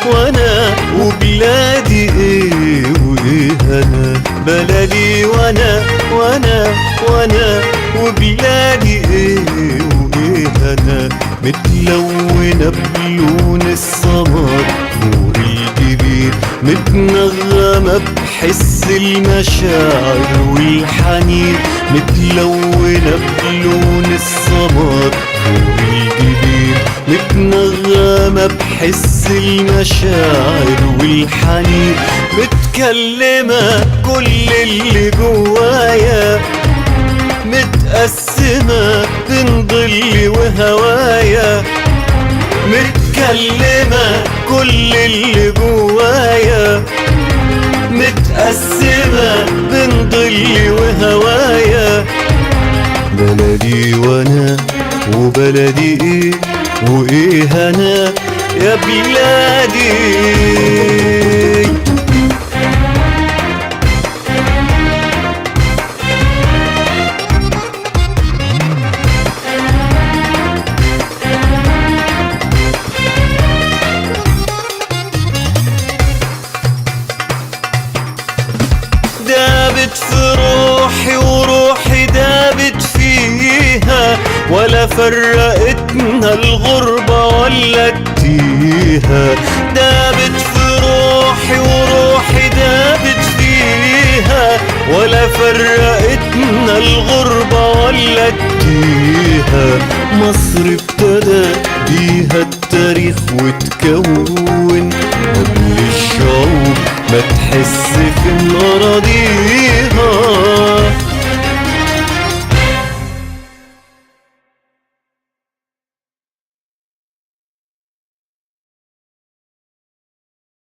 وانا وبلادي ايه وايه انا، بلدي وانا وبلادي ايه وايه انا، متلونة بلون السمر فوق الجبين، متنغمة بحس المشاعر والحنين، متلونة بلون السمر فوق الجبين، متنغمة بحس المشاعر والحنين، متكلمة كل اللي جوايا، متقسمة بين ضلي وهوايا، متكلمة كل اللي جوايا، متقسمة بين ضلي وهوايا، بلدي وانا وبلدي ايه وايه انا يا بلادي. دابت في روحي وروحي دابت فيها، ولا فرقتنا الغربة ولا التيهة، دابت في روحي وروحي دابت فيها، ولا فرقتنا الغربة ولا التيهة، مصر ابتدى بيها التاريخ وتكون قبل الشعوب ما تحس في أراضيها،